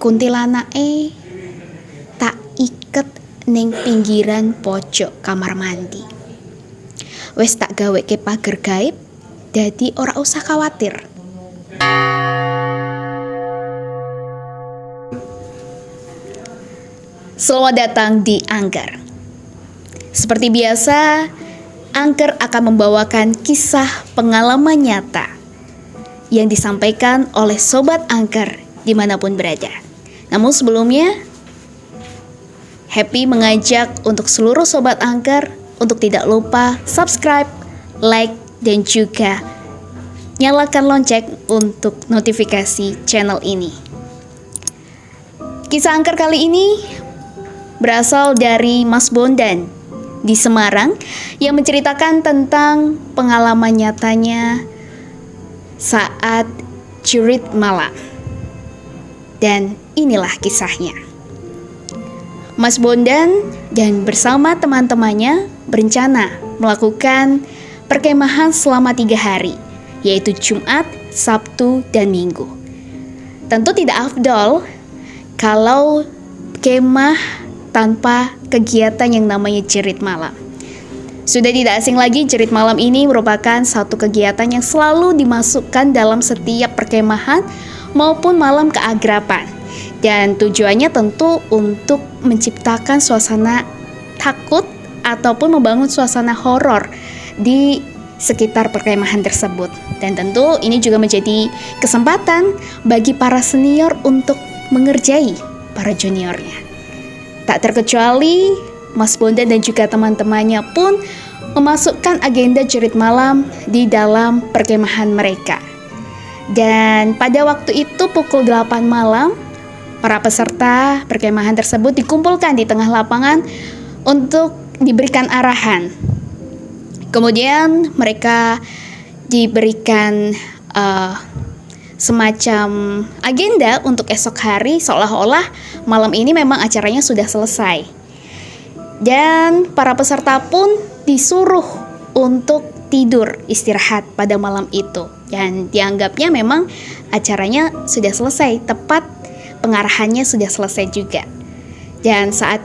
kuntilanake tak iket ning pinggiran pojok kamar mandi. Wes tak gaweke pager gaib, dadi ora usah khawatir. Selamat datang di Angker. Seperti biasa, Angker akan membawakan kisah pengalaman nyata yang disampaikan oleh Sobat Angker dimanapun berada. Namun sebelumnya, Happy mengajak untuk seluruh Sobat Angker untuk tidak lupa subscribe, like, dan juga nyalakan lonceng untuk notifikasi channel ini. Kisah Angker kali ini berasal dari Mas Bondan di Semarang yang menceritakan tentang pengalaman nyatanya saat cerit malam. Dan inilah kisahnya. Mas Bondan dan bersama teman-temannya berencana melakukan perkemahan selama 3 hari, yaitu Jumat, Sabtu, dan Minggu. Tentu tidak afdol kalau kemah tanpa kegiatan yang namanya cerit malam. Sudah tidak asing lagi, cerit malam ini merupakan satu kegiatan yang selalu dimasukkan dalam setiap perkemahan maupun malam keagrapan. Dan tujuannya tentu untuk menciptakan suasana takut ataupun membangun suasana horor di sekitar perkemahan tersebut. Dan tentu ini juga menjadi kesempatan bagi para senior untuk mengerjai para juniornya. Tak terkecuali, Mas Bondan dan juga teman-temannya pun memasukkan agenda cerit malam di dalam perkemahan mereka. Dan pada waktu itu pukul 8 malam, para peserta perkemahan tersebut dikumpulkan di tengah lapangan untuk diberikan arahan. Kemudian mereka diberikan semacam agenda untuk esok hari, seolah-olah malam ini memang acaranya sudah selesai. Dan para peserta pun disuruh untuk tidur istirahat pada malam itu. Dan dianggapnya memang acaranya sudah selesai, tepat pengarahannya sudah selesai juga. Dan saat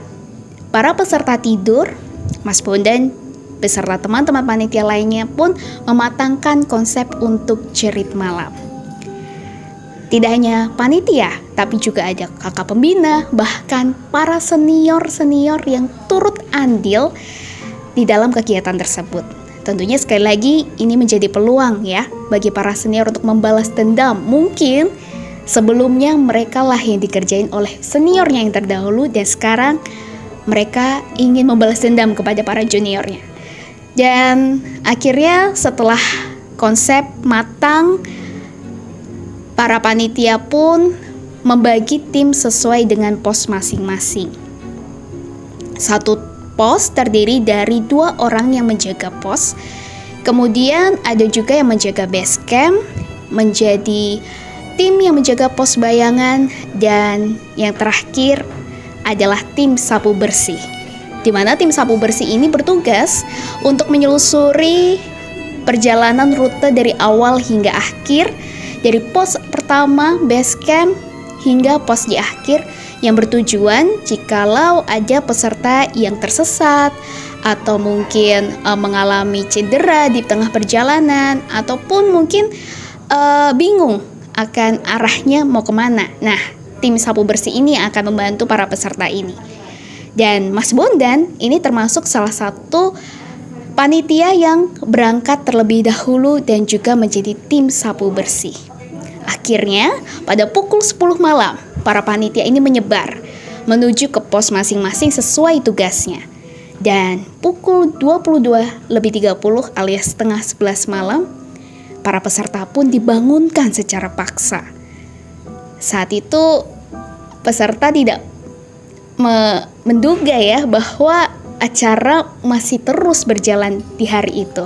para peserta tidur, Mas Bondan beserta teman-teman panitia lainnya pun mematangkan konsep untuk cerit malam. Tidak hanya panitia, tapi juga ada kakak pembina, bahkan para senior-senior yang turut andil di dalam kegiatan tersebut. Tentunya sekali lagi ini menjadi peluang ya bagi para senior untuk membalas dendam. Mungkin sebelumnya mereka lah yang dikerjain oleh seniornya yang terdahulu, dan sekarang mereka ingin membalas dendam kepada para juniornya. Dan akhirnya setelah konsep matang, para panitia pun membagi tim sesuai dengan pos masing-masing. Satu pos terdiri dari 2 orang yang menjaga pos. Kemudian ada juga yang menjaga base camp, menjadi tim yang menjaga pos bayangan, dan yang terakhir adalah tim sapu bersih. Di mana tim sapu bersih ini bertugas untuk menyelusuri perjalanan rute dari awal hingga akhir, dari pos pertama base camp hingga pos di akhir, yang bertujuan jikalau ada peserta yang tersesat atau mungkin mengalami cedera di tengah perjalanan, ataupun mungkin bingung akan arahnya mau kemana. Nah, tim sapu bersih ini akan membantu para peserta ini. Dan Mas Bondan ini termasuk salah satu panitia yang berangkat terlebih dahulu dan juga menjadi tim sapu bersih. Akhirnya, pada pukul 10 malam, para panitia ini menyebar menuju ke pos masing-masing sesuai tugasnya. Dan pukul 22:30 alias setengah 11 malam, para peserta pun dibangunkan secara paksa. Saat itu, peserta tidak menduga ya bahwa acara masih terus berjalan di hari itu.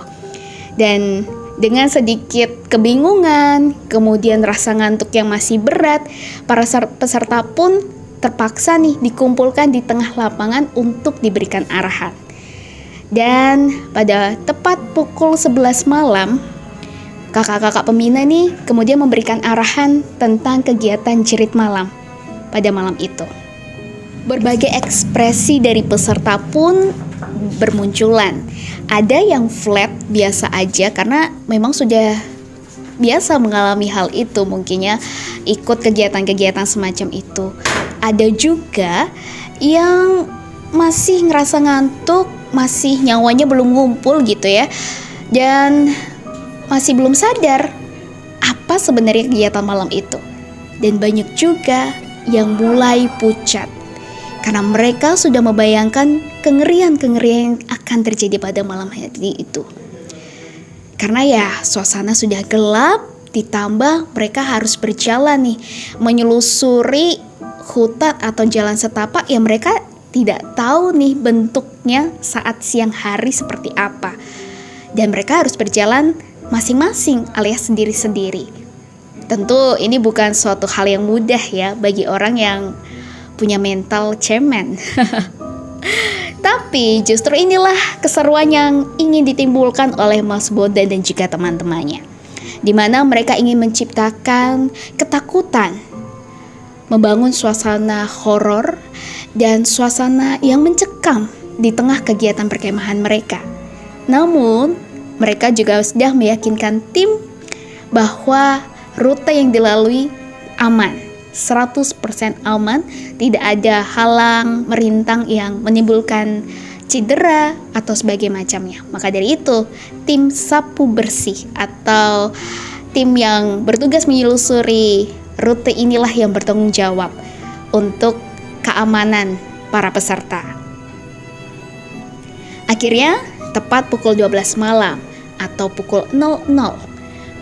Dan dengan sedikit kebingungan, kemudian rasa ngantuk yang masih berat, para peserta pun terpaksa nih dikumpulkan di tengah lapangan untuk diberikan arahan. Dan pada tepat pukul 11 malam, kakak-kakak pembina nih kemudian memberikan arahan tentang kegiatan cerit malam pada malam itu. Berbagai ekspresi dari peserta pun bermunculan. Ada yang flat biasa aja karena memang sudah biasa mengalami hal itu, mungkinnya ikut kegiatan-kegiatan semacam itu. Ada juga yang masih ngerasa ngantuk, masih nyawanya belum ngumpul gitu ya, dan masih belum sadar apa sebenarnya kegiatan malam itu. Dan banyak juga yang mulai pucat karena mereka sudah membayangkan kengerian-kengerian yang akan terjadi pada malam hari itu. Karena ya suasana sudah gelap, ditambah mereka harus berjalan nih, menyelusuri hutan atau jalan setapak yang mereka tidak tahu nih bentuknya saat siang hari seperti apa. Dan mereka harus berjalan masing-masing alias sendiri-sendiri. Tentu ini bukan suatu hal yang mudah ya bagi orang yang punya mental cemen. Tapi justru inilah keseruan yang ingin ditimbulkan oleh Mas Bondan dan juga teman-temannya, di mana mereka ingin menciptakan ketakutan, membangun suasana horor dan suasana yang mencekam di tengah kegiatan perkemahan mereka. Namun mereka juga sudah meyakinkan tim bahwa rute yang dilalui aman, 100% aman, tidak ada halang, merintang yang menimbulkan cedera atau sebagai macamnya. Maka dari itu, tim sapu bersih atau tim yang bertugas menyelusuri rute inilah yang bertanggung jawab untuk keamanan para peserta. Akhirnya, tepat pukul 12 malam atau pukul 00,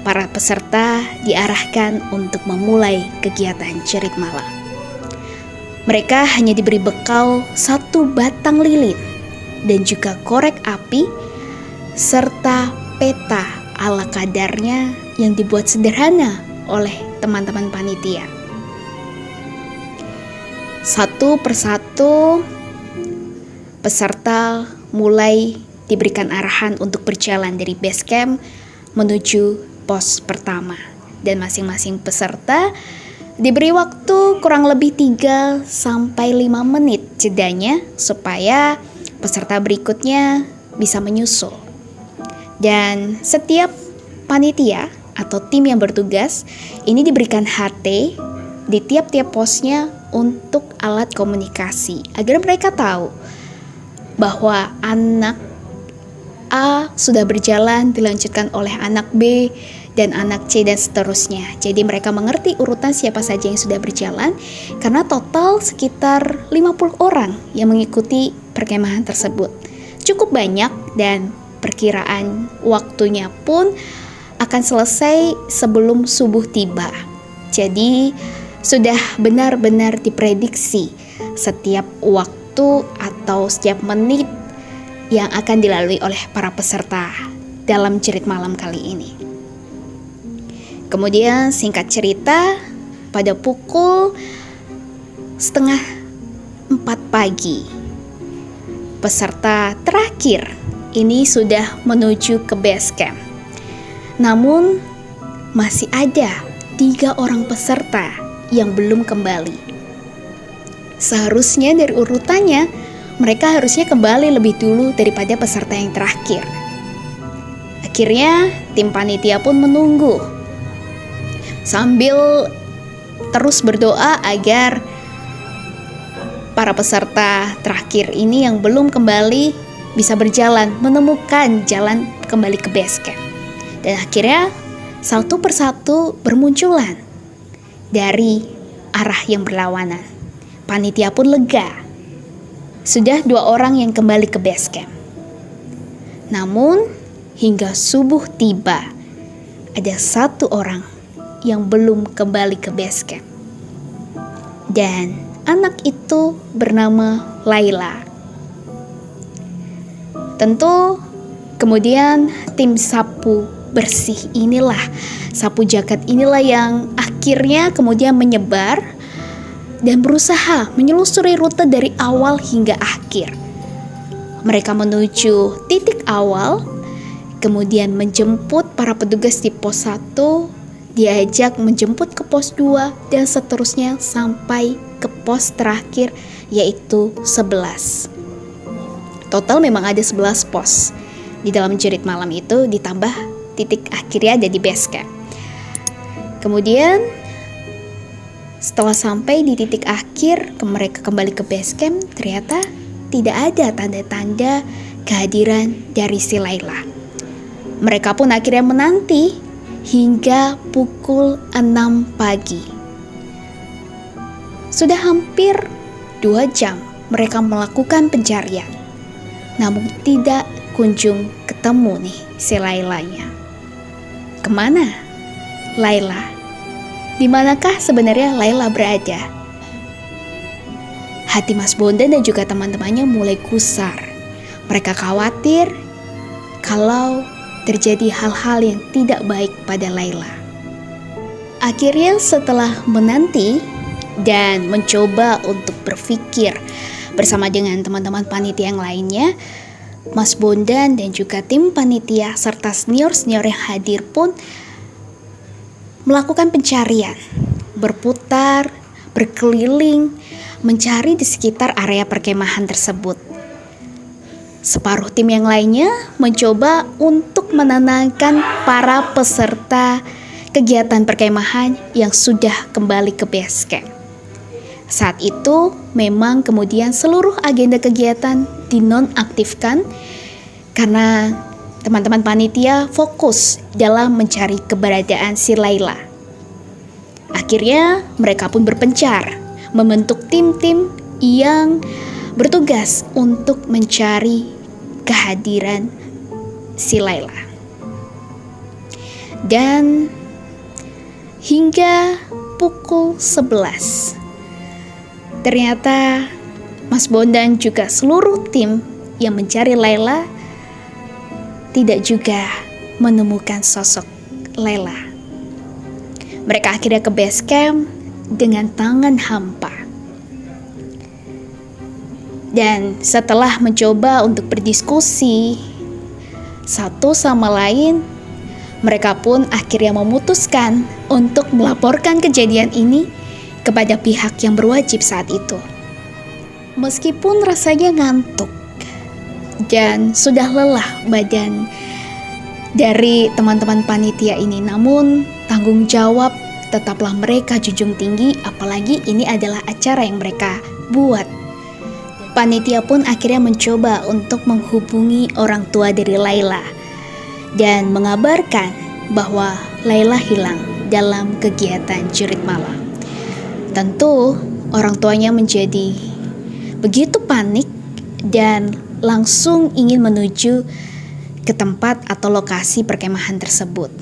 para peserta diarahkan untuk memulai kegiatan cerit malam. Mereka hanya diberi bekal 1 batang lilin dan juga korek api serta peta ala kadarnya yang dibuat sederhana oleh teman-teman panitia. Satu persatu peserta mulai diberikan arahan untuk berjalan dari base camp menuju pos pertama, dan masing-masing peserta diberi waktu kurang lebih 3-5 menit jedanya supaya peserta berikutnya bisa menyusul. Dan setiap panitia atau tim yang bertugas ini diberikan HT di tiap-tiap posnya untuk alat komunikasi agar mereka tahu bahwa anak A sudah berjalan dilanjutkan oleh anak B dan anak C dan seterusnya. Jadi mereka mengerti urutan siapa saja yang sudah berjalan, karena total sekitar 50 orang yang mengikuti perkemahan tersebut. Cukup banyak dan perkiraan waktunya pun akan selesai sebelum subuh tiba. Jadi sudah benar-benar diprediksi setiap waktu atau setiap menit yang akan dilalui oleh para peserta dalam cerit malam kali ini. Kemudian singkat cerita, pada pukul 3:30 pagi, peserta terakhir ini sudah menuju ke base camp. Namun masih ada 3 orang peserta yang belum kembali. Seharusnya dari urutannya mereka harusnya kembali lebih dulu daripada peserta yang terakhir. Akhirnya tim panitia pun menunggu sambil terus berdoa agar para peserta terakhir ini yang belum kembali bisa berjalan, menemukan jalan kembali ke base camp. Dan akhirnya satu persatu bermunculan dari arah yang berlawanan. Panitia pun lega. Sudah 2 orang yang kembali ke base camp. Namun hingga subuh tiba, ada 1 orang yang belum kembali ke base camp. Dan anak itu bernama Laila. Tentu kemudian tim sapu bersih inilah, sapu jagat inilah yang akhirnya kemudian menyebar dan berusaha menyelusuri rute dari awal hingga akhir. Mereka menuju titik awal, kemudian menjemput para petugas di pos 1, diajak menjemput ke pos 2, dan seterusnya sampai ke pos terakhir, yaitu 11. Total memang ada 11 pos di dalam Jurit Malam itu, ditambah titik akhirnya ada di base camp. Kemudian setelah sampai di titik akhir, mereka kembali ke base camp, ternyata tidak ada tanda-tanda kehadiran dari si Layla. Mereka pun akhirnya menanti hingga pukul 6 pagi. Sudah hampir 2 jam mereka melakukan pencarian, namun tidak kunjung ketemu nih si Laylanya. Kemana Layla? Di manakah sebenarnya Layla berada? Hati Mas Bondan dan juga teman-temannya mulai gusar. Mereka khawatir kalau terjadi hal-hal yang tidak baik pada Layla. Akhirnya setelah menanti dan mencoba untuk berpikir bersama dengan teman-teman panitia yang lainnya, Mas Bondan dan juga tim panitia serta senior-senior yang hadir pun melakukan pencarian, berputar, berkeliling, mencari di sekitar area perkemahan tersebut. Separuh tim yang lainnya mencoba untuk menenangkan para peserta kegiatan perkemahan yang sudah kembali ke base camp. Saat itu memang kemudian seluruh agenda kegiatan dinonaktifkan karena teman-teman panitia fokus dalam mencari keberadaan si Layla. Akhirnya mereka pun berpencar, membentuk tim-tim yang bertugas untuk mencari kehadiran si Layla. Dan hingga pukul 11, ternyata Mas Bondan juga seluruh tim yang mencari Layla tidak juga menemukan sosok Layla. Mereka akhirnya ke base camp dengan tangan hampa. Dan setelah mencoba untuk berdiskusi satu sama lain, mereka pun akhirnya memutuskan untuk melaporkan kejadian ini kepada pihak yang berwajib saat itu. Meskipun rasanya ngantuk dan sudah lelah badan dari teman-teman panitia ini, namun tanggung jawab tetaplah mereka junjung tinggi, apalagi ini adalah acara yang mereka buat. Panitia pun akhirnya mencoba untuk menghubungi orang tua dari Layla dan mengabarkan bahwa Layla hilang dalam kegiatan Jurit Malam. Tentu orang tuanya menjadi begitu panik dan langsung ingin menuju ke tempat atau lokasi perkemahan tersebut.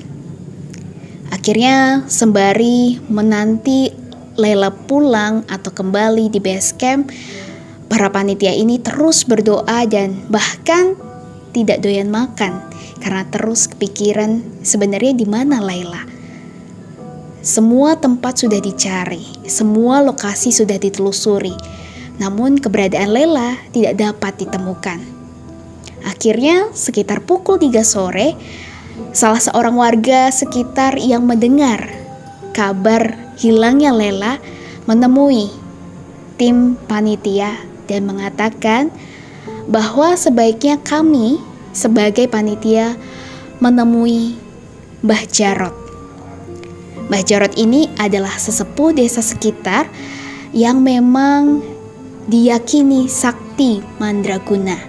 Akhirnya sembari menanti Layla pulang atau kembali di base camp, para panitia ini terus berdoa dan bahkan tidak doyan makan karena terus kepikiran sebenarnya di mana Layla. Semua tempat sudah dicari, semua lokasi sudah ditelusuri, namun keberadaan Layla tidak dapat ditemukan. Akhirnya sekitar pukul 3 sore, salah seorang warga sekitar yang mendengar kabar hilangnya Layla menemui tim panitia dan mengatakan bahwa sebaiknya kami sebagai panitia menemui Mbah Jarot. Mbah Jarot ini adalah sesepuh desa sekitar yang memang diyakini sakti mandraguna.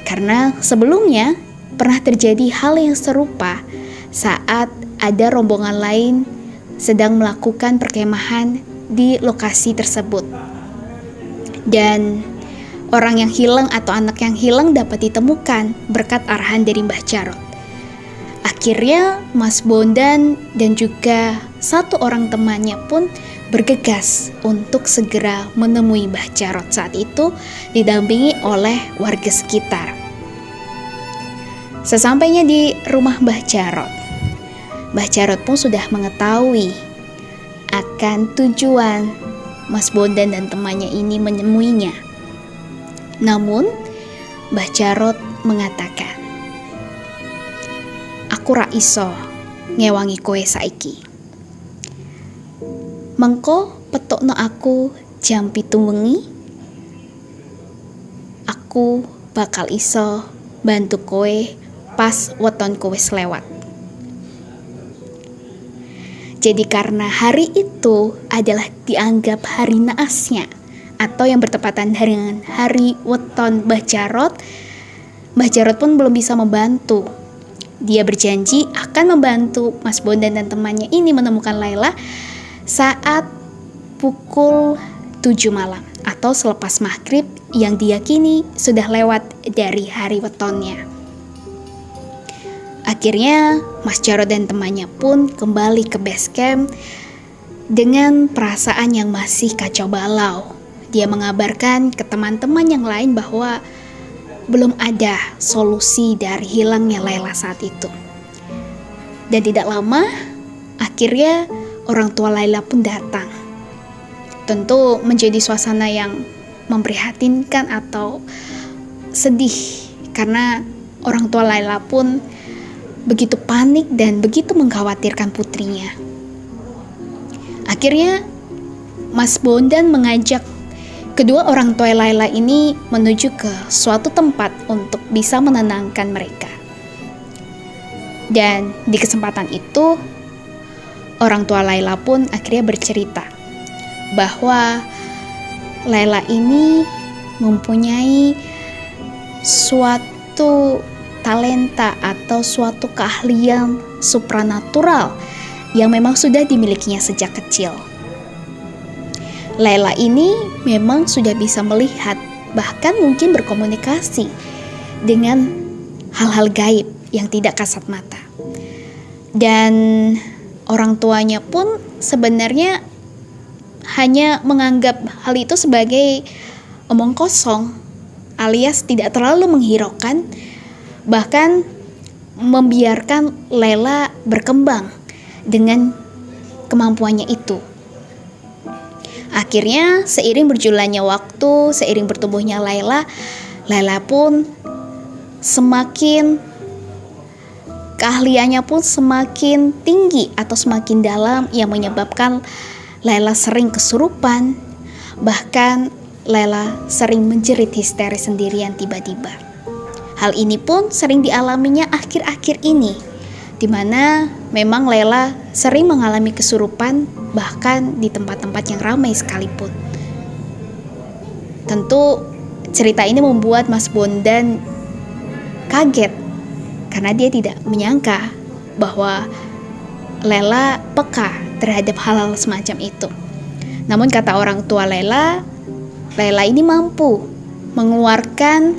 Karena sebelumnya pernah terjadi hal yang serupa saat ada rombongan lain sedang melakukan perkemahan di lokasi tersebut. Dan orang yang hilang atau anak yang hilang dapat ditemukan berkat arahan dari Mbah Jarot. Akhirnya Mas Bondan dan juga satu orang temannya pun bergegas untuk segera menemui Mbah Jarot, saat itu didampingi oleh warga sekitar. Sesampainya di rumah Mbah Jarot pun sudah mengetahui akan tujuan Mas Bondan dan temannya ini menemuinya. Namun Mbah Jarot mengatakan, "Aku ra iso ngewangi kowe saiki. Mengko petokno aku jam 7 wengi aku bakal iso bantu kowe pas wetonku wis lewat. Jadi karena hari itu adalah dianggap hari naasnya atau yang bertepatan dengan hari weton Mbah Jarot pun belum bisa membantu. Dia berjanji akan membantu Mas Bondan dan temannya ini menemukan Laila saat pukul 7 malam atau selepas maghrib yang diyakini sudah lewat dari hari wetonnya. Akhirnya Mas Jarot dan temannya pun kembali ke base camp dengan perasaan yang masih kacau balau. Dia mengabarkan ke teman-teman yang lain bahwa belum ada solusi dari hilangnya Laila saat itu. Dan tidak lama, akhirnya orang tua Laila pun datang. Tentu menjadi suasana yang memprihatinkan atau sedih karena orang tua Laila pun begitu panik dan begitu mengkhawatirkan putrinya. Akhirnya Mas Bondan mengajak kedua orang tua Laila ini menuju ke suatu tempat untuk bisa menenangkan mereka. Dan di kesempatan itu, orang tua Laila pun akhirnya bercerita bahwa Laila ini mempunyai suatu talenta atau suatu keahlian supranatural yang memang sudah dimilikinya sejak kecil. Laila ini memang sudah bisa melihat, bahkan mungkin berkomunikasi dengan hal-hal gaib yang tidak kasat mata. Dan orang tuanya pun sebenarnya hanya menganggap hal itu sebagai omong kosong, alias tidak terlalu menghiraukan, bahkan membiarkan Laila berkembang dengan kemampuannya itu. Akhirnya seiring berjalannya waktu, seiring bertumbuhnya Laila pun semakin keahliannya pun semakin tinggi atau semakin dalam yang menyebabkan Laila sering kesurupan, bahkan Laila sering menjerit histeris sendirian tiba-tiba. Hal ini pun sering dialaminya akhir-akhir ini, di mana memang Laila sering mengalami kesurupan bahkan di tempat-tempat yang ramai sekalipun. Tentu cerita ini membuat Mas Bondan kaget karena dia tidak menyangka bahwa Laila peka terhadap hal-hal semacam itu. Namun kata orang tua Laila ini mampu mengeluarkan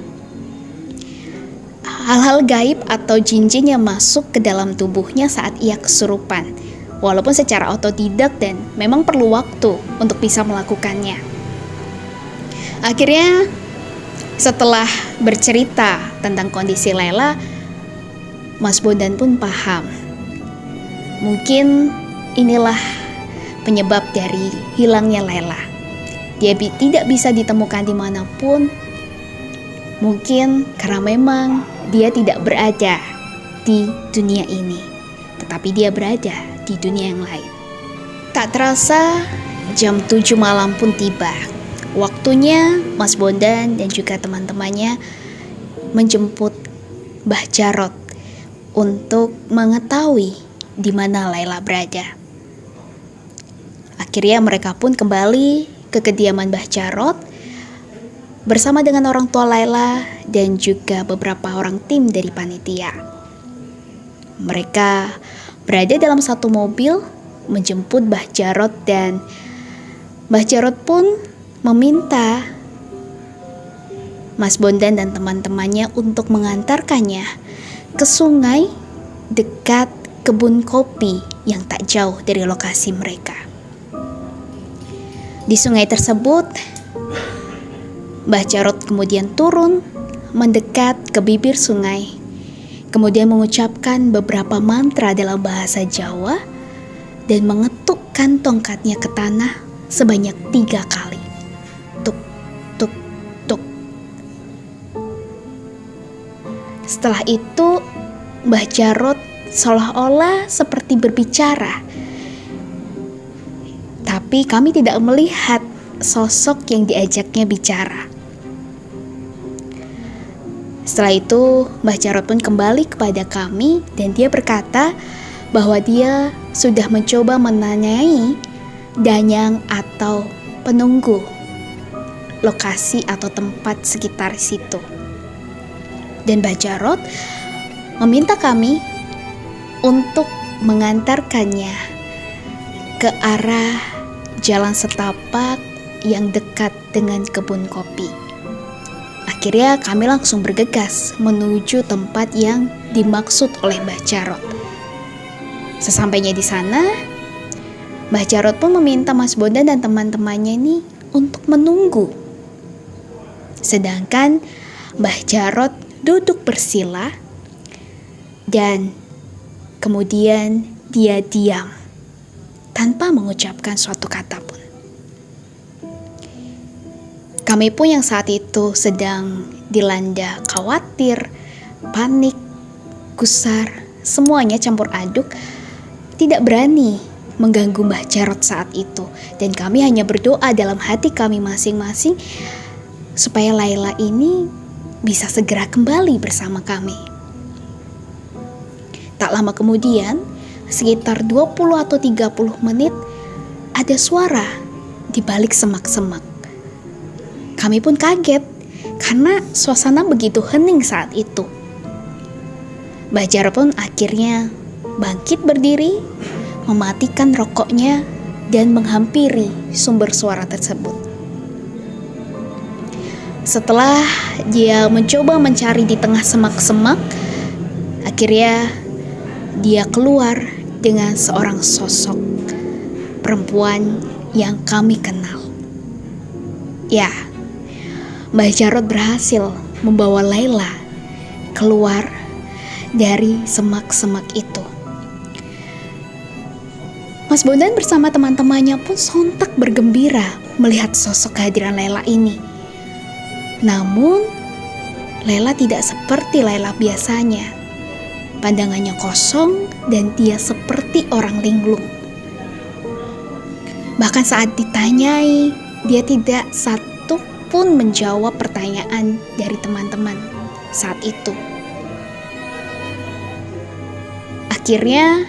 hal-hal gaib atau jin-jin yang masuk ke dalam tubuhnya saat ia kesurupan, walaupun secara otodidak dan memang perlu waktu untuk bisa melakukannya. Akhirnya setelah bercerita tentang kondisi Laila, Mas Bondan pun paham. Mungkin inilah penyebab dari hilangnya Laila. Dia tidak bisa ditemukan dimanapun. Mungkin karena memang dia tidak berada di dunia ini, tetapi dia berada di dunia yang lain. Tak terasa jam 7 malam pun tiba. Waktunya Mas Bondan dan juga teman-temannya menjemput Mbah Jarot untuk mengetahui di mana Laila berada. Akhirnya mereka pun kembali ke kediaman Mbah Jarot bersama dengan orang tua Laila dan juga beberapa orang tim dari panitia. Mereka berada dalam satu mobil menjemput Mbah Jarot dan Mbah Jarot pun meminta Mas Bondan dan teman-temannya untuk mengantarkannya ke sungai dekat kebun kopi yang tak jauh dari lokasi mereka. Di sungai tersebut, Mbah Jarot kemudian turun mendekat ke bibir sungai, kemudian mengucapkan beberapa mantra dalam bahasa Jawa dan mengetukkan tongkatnya ke tanah sebanyak 3 kali. Tuk, tuk, tuk. Setelah itu, Mbah Jarot seolah-olah seperti berbicara, tapi kami tidak melihat sosok yang diajaknya bicara. Setelah itu, Mbah Jarot pun kembali kepada kami dan dia berkata bahwa dia sudah mencoba menanyai danyang atau penunggu lokasi atau tempat sekitar situ. Dan Mbah Jarot meminta kami untuk mengantarkannya ke arah jalan setapak yang dekat dengan kebun kopi. Akhirnya kami langsung bergegas menuju tempat yang dimaksud oleh Mbah Jarot. Sesampainya di sana, Mbah Jarot pun meminta Mas Bondan dan teman-temannya ini untuk menunggu. Sedangkan Mbah Jarot duduk bersila dan kemudian dia diam tanpa mengucapkan suatu kata pun. Kami pun yang saat itu sedang dilanda khawatir, panik, gusar, semuanya campur aduk, tidak berani mengganggu Mbah Jarot saat itu. Dan kami hanya berdoa dalam hati kami masing-masing supaya Laila ini bisa segera kembali bersama kami. Tak lama kemudian, sekitar 20 atau 30 menit, ada suara di balik semak-semak. Kami pun kaget karena suasana begitu hening saat itu. Mbah Jarot pun akhirnya bangkit berdiri, mematikan rokoknya dan menghampiri sumber suara tersebut. Setelah dia mencoba mencari di tengah semak-semak, akhirnya dia keluar dengan seorang sosok perempuan yang kami kenal. Ya, Mbah Jarot berhasil membawa Laila keluar dari semak-semak itu. Mas Bondan bersama teman-temannya pun sontak bergembira melihat sosok kehadiran Laila ini. Namun, Laila tidak seperti Laila biasanya. Pandangannya kosong dan dia seperti orang linglung. Bahkan saat ditanyai, dia tidak satu pun menjawab pertanyaan dari teman-teman saat itu. Akhirnya,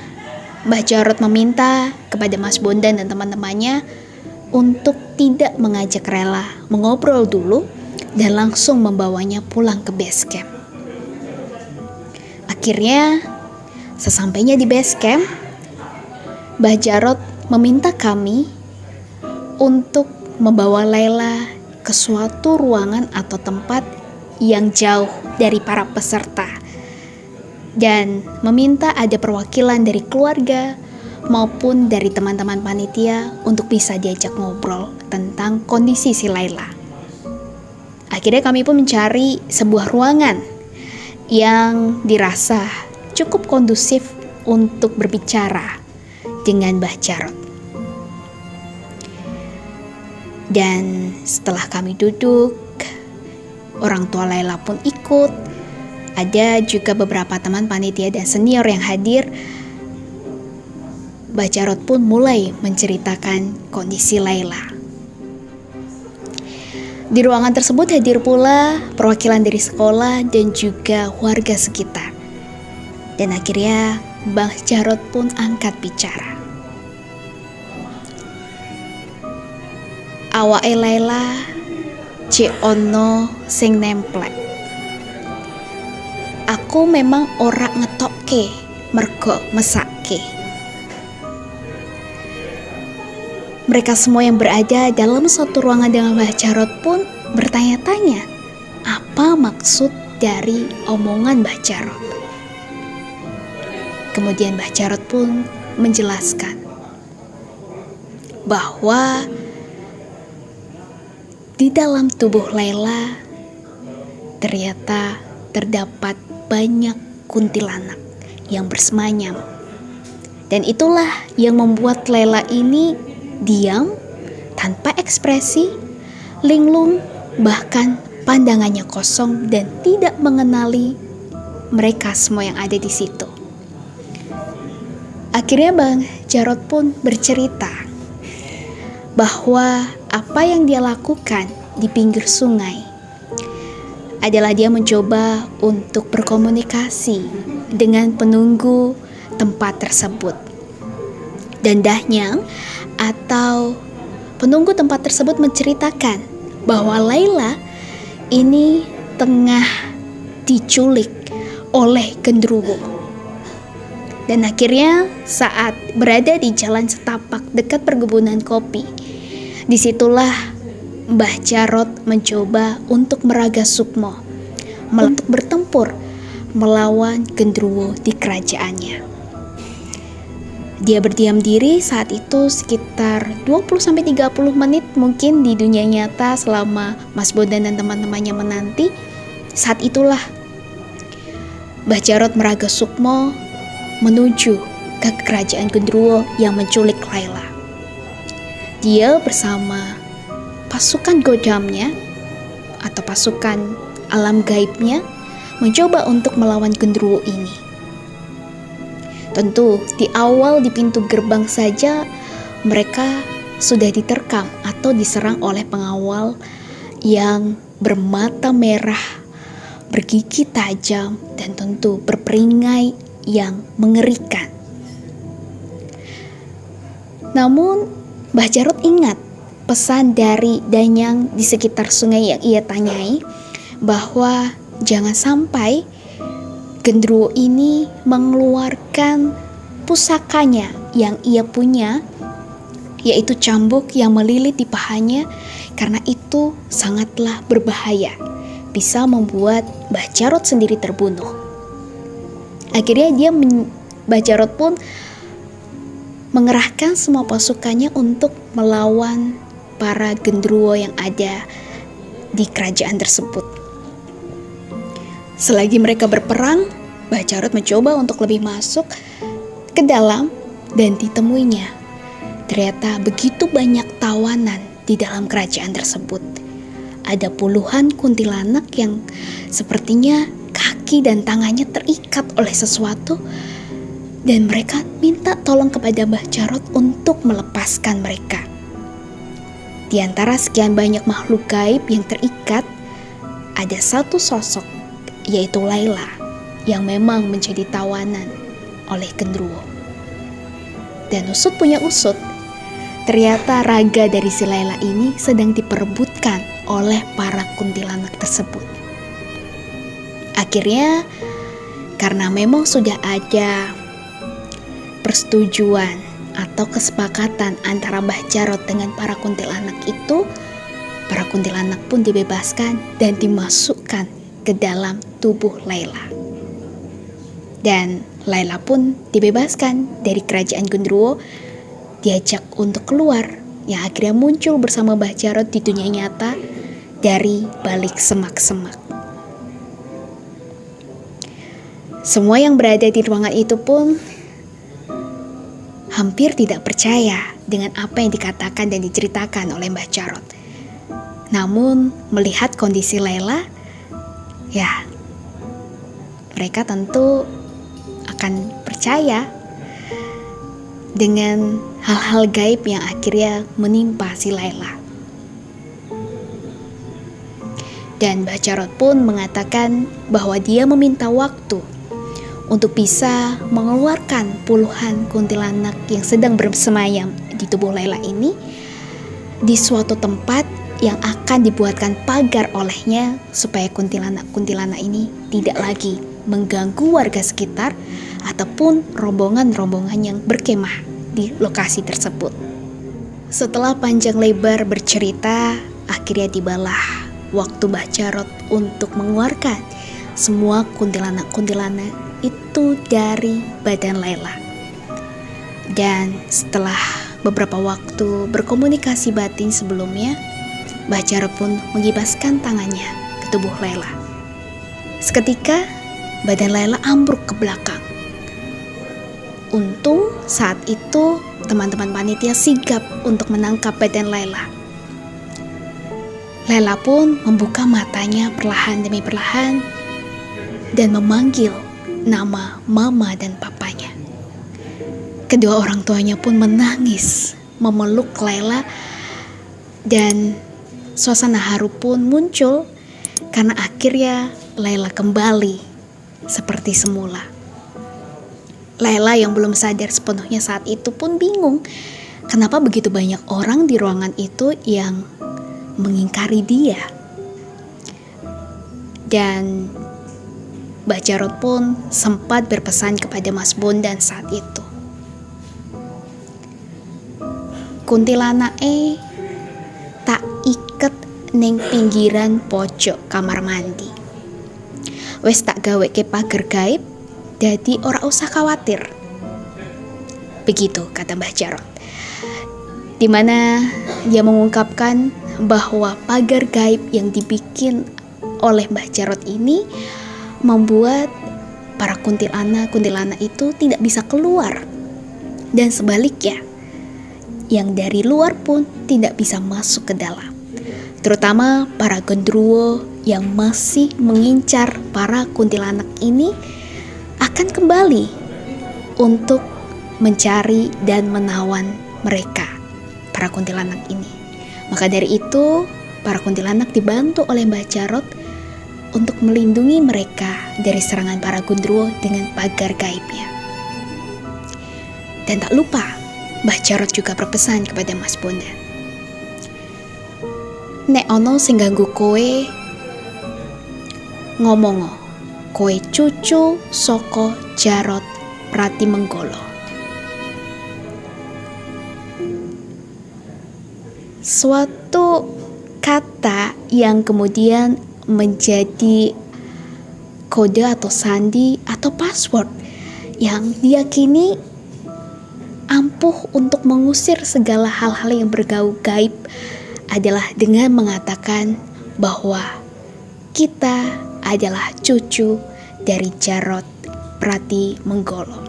Mbah Jarot meminta kepada Mas Bondan dan teman-temannya untuk tidak mengajak Laila mengobrol dulu dan langsung membawanya pulang ke base camp. Akhirnya, sesampainya di base camp, Mbah Jarot meminta kami untuk membawa Laila ke suatu ruangan atau tempat yang jauh dari para peserta dan meminta ada perwakilan dari keluarga maupun dari teman-teman panitia untuk bisa diajak ngobrol tentang kondisi si Laila. Akhirnya kami pun mencari sebuah ruangan yang dirasa cukup kondusif untuk berbicara dengan Mbah Jarot. Dan setelah kami duduk, orang tua Laila pun ikut. Ada juga beberapa teman panitia dan senior yang hadir. Mbah Jarot pun mulai menceritakan kondisi Laila. Di ruangan tersebut hadir pula perwakilan dari sekolah dan juga warga sekitar. Dan akhirnya Mbah Jarot pun angkat bicara. Awake Laila cek ono sing nemplek. Aku memang ora ngetokke mergo mesake. Mereka semua yang berada dalam satu ruangan dengan Mbah Jarot pun bertanya-tanya apa maksud dari omongan Mbah Jarot. Kemudian Mbah Jarot pun menjelaskan bahwa di dalam tubuh Laila ternyata terdapat banyak kuntilanak yang bersemayam. Dan itulah yang membuat Laila ini diam, tanpa ekspresi, linglung, bahkan pandangannya kosong dan tidak mengenali mereka semua yang ada di situ. Akhirnya Bang Jarot pun bercerita bahwa apa yang dia lakukan di pinggir sungai adalah dia mencoba untuk berkomunikasi dengan penunggu tempat tersebut. Dan Danyang atau penunggu tempat tersebut menceritakan bahwa Laila ini tengah diculik oleh genderuwo. Dan akhirnya saat berada di jalan setapak dekat perkebunan kopi, disitulah Mbah Jarot mencoba untuk meraga Sukmo untuk bertempur melawan genderuwo di kerajaannya. Dia berdiam diri saat itu sekitar 20-30 menit mungkin di dunia nyata selama Mas Bondan dan teman-temannya menanti. Saat itulah Mbah Jarot meraga Sukmo menuju ke kerajaan genderuwo yang menculik Laila. Dia bersama pasukan godamnya atau pasukan alam gaibnya mencoba untuk melawan genderuwo ini. Tentu di awal di pintu gerbang saja mereka sudah diterkam atau diserang oleh pengawal yang bermata merah, bergigi tajam, dan tentu berperingai yang mengerikan. Namun Mbah Jarot ingat pesan dari Danyang di sekitar sungai yang ia tanyai, bahwa jangan sampai genderuwo ini mengeluarkan pusakanya yang ia punya, yaitu cambuk yang melilit di pahanya, karena itu sangatlah berbahaya, bisa membuat Mbah Jarot sendiri terbunuh. Akhirnya Mbah Jarot pun mengerahkan semua pasukannya untuk melawan para genderuwo yang ada di kerajaan tersebut. Selagi mereka berperang, Mbah Jarot mencoba untuk lebih masuk ke dalam dan ditemuinya. Ternyata begitu banyak tawanan di dalam kerajaan tersebut. Ada puluhan kuntilanak yang sepertinya kaki dan tangannya terikat oleh sesuatu, dan mereka minta tolong kepada Mbah Jarot untuk melepaskan mereka. Di antara sekian banyak makhluk gaib yang terikat, ada satu sosok, yaitu Laila, yang memang menjadi tawanan oleh genderuwo. Dan usut punya usut, ternyata raga dari si Laila ini sedang diperebutkan oleh para kuntilanak tersebut. Akhirnya, karena memang sudah ada persetujuan atau kesepakatan antara Mbah Jarot dengan para kuntilanak itu, para kuntilanak pun dibebaskan dan dimasukkan ke dalam tubuh Laila. Dan Laila pun dibebaskan dari kerajaan genderuwo, diajak untuk keluar, yang akhirnya muncul bersama Mbah Jarot di dunia nyata dari balik semak-semak. Semua yang berada di ruangan itu pun hampir tidak percaya dengan apa yang dikatakan dan diceritakan oleh Mbah Jarot. Namun melihat kondisi Laila, ya mereka tentu akan percaya dengan hal-hal gaib yang akhirnya menimpa si Laila. Dan Mbah Jarot pun mengatakan bahwa dia meminta waktu untuk bisa mengeluarkan puluhan kuntilanak yang sedang bersemayam di tubuh Laila ini di suatu tempat yang akan dibuatkan pagar olehnya, supaya kuntilanak-kuntilanak ini tidak lagi mengganggu warga sekitar ataupun rombongan-rombongan yang berkemah di lokasi tersebut. Setelah panjang lebar bercerita, akhirnya tibalah waktu Mbah Jarot untuk mengeluarkan semua kuntilanak-kuntilanak itu dari badan Laila. Dan setelah beberapa waktu berkomunikasi batin sebelumnya, Mbah Jarot pun mengibaskan tangannya ke tubuh Laila. Seketika badan Laila ambruk ke belakang. Untung saat itu teman-teman panitia sigap untuk menangkap badan Laila. Laila pun membuka matanya perlahan demi perlahan dan memanggil nama mama dan papanya. Kedua orang tuanya pun menangis, memeluk Laila Dan suasana haru pun muncul karena akhirnya Laila kembali seperti semula. Laila yang belum sadar sepenuhnya saat itu pun bingung kenapa begitu banyak orang di ruangan itu yang mengingkari dia. Dan Mbak Jarot pun sempat berpesan kepada Mas Bondan saat itu. Kuntilanak tak iket ning pinggiran pojok kamar mandi. Wes tak gawe ke pagar gaib, dadi ora usah khawatir. Begitu kata Mbah Jarot. Dimana dia mengungkapkan bahwa pagar gaib yang dibikin oleh Mbah Jarot ini membuat para kuntilanak itu tidak bisa keluar. Dan sebaliknya, yang dari luar pun tidak bisa masuk ke dalam. Terutama para genderuwo yang masih mengincar para kuntilanak ini akan kembali untuk mencari dan menawan mereka, para kuntilanak ini. Maka dari itu, para kuntilanak dibantu oleh Mbah Jarot untuk melindungi mereka dari serangan para genderuwo dengan pagar gaibnya. Dan tak lupa, Mbah Jarot juga berpesan kepada Mas Bondan. Nek ono sing ganggu kowe, ngomong kowe cucu saka Jarot Pratimenggala. Suatu kata yang kemudian menjadi kode atau sandi atau password yang diyakini ampuh untuk mengusir segala hal-hal yang berbau gaib adalah dengan mengatakan bahwa kita adalah cucu dari Jarot Pratimenggala.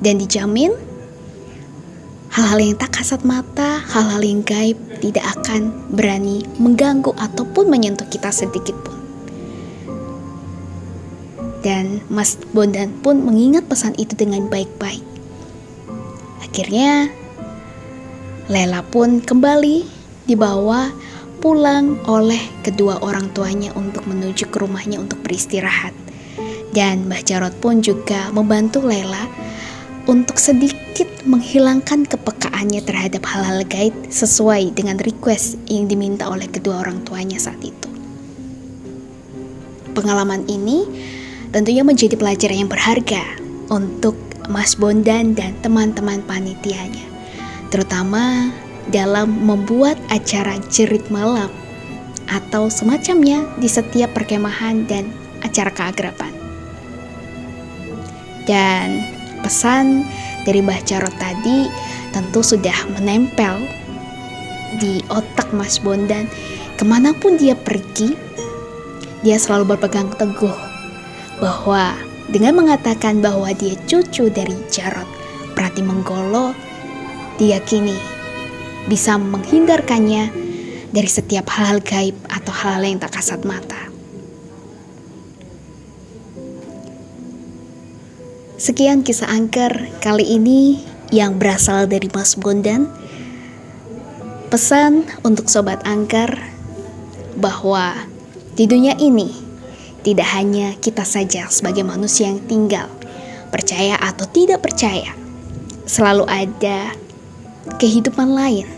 Dan dijamin hal-hal yang tak kasat mata, hal-hal yang gaib tidak akan berani mengganggu ataupun menyentuh kita sedikit pun. Dan Mas Bondan pun mengingat pesan itu dengan baik-baik. Akhirnya Laila pun kembali dibawa pulang oleh kedua orang tuanya untuk menuju ke rumahnya untuk beristirahat. Dan Mbah Jarot pun juga membantu Laila untuk sedikit menghilangkan kepekaannya terhadap hal-hal gaib sesuai dengan request yang diminta oleh kedua orang tuanya saat itu. Pengalaman ini tentunya menjadi pelajaran yang berharga untuk Mas Bondan dan teman-teman panitianya, terutama dalam membuat acara jerit malam atau semacamnya di setiap perkemahan dan acara keakraban. Dan pesan dari Mbah Jarot tadi tentu sudah menempel di otak Mas Bondan. Kemanapun dia pergi, dia selalu berpegang teguh bahwa dengan mengatakan bahwa dia cucu dari Jarot Pratimenggala, diyakini bisa menghindarkannya dari setiap hal gaib atau hal yang tak kasat mata. Sekian kisah angker kali ini yang berasal dari Mas Bondan. Pesan untuk sobat angker bahwa di dunia ini tidak hanya kita saja sebagai manusia yang tinggal, percaya atau tidak percaya, selalu ada kehidupan lain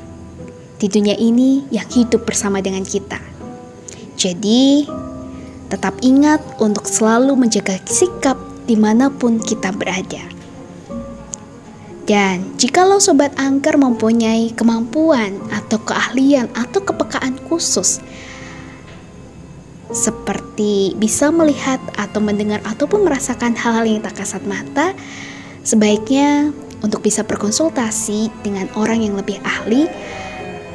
di dunia ini yang hidup bersama dengan kita. Jadi, tetap ingat untuk selalu menjaga sikap dimanapun kita berada. Dan jikalau sobat angker mempunyai kemampuan atau keahlian atau kepekaan khusus, seperti bisa melihat atau mendengar ataupun merasakan hal-hal yang tak kasat mata, sebaiknya untuk bisa berkonsultasi dengan orang yang lebih ahli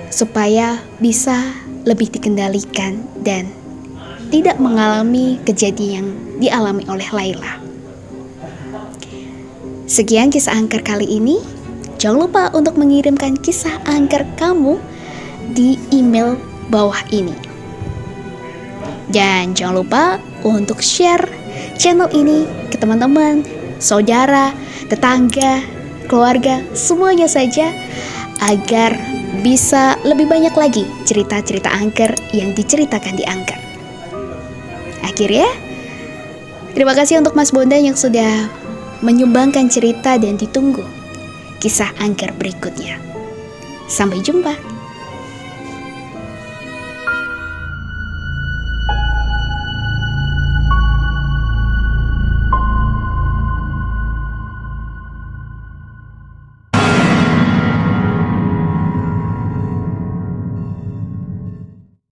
supaya bisa lebih dikendalikan dan tidak mengalami kejadian yang dialami oleh Laila. Sekian kisah angker kali ini. Jangan lupa untuk mengirimkan kisah angker kamu di email bawah ini. Dan jangan lupa untuk share channel ini ke teman-teman, saudara, tetangga, keluarga, semuanya saja agar bisa lebih banyak lagi cerita-cerita angker yang diceritakan di angker. Akhirnya, terima kasih untuk Mas Bondan yang sudah menyumbangkan cerita dan ditunggu kisah angker berikutnya. Sampai jumpa.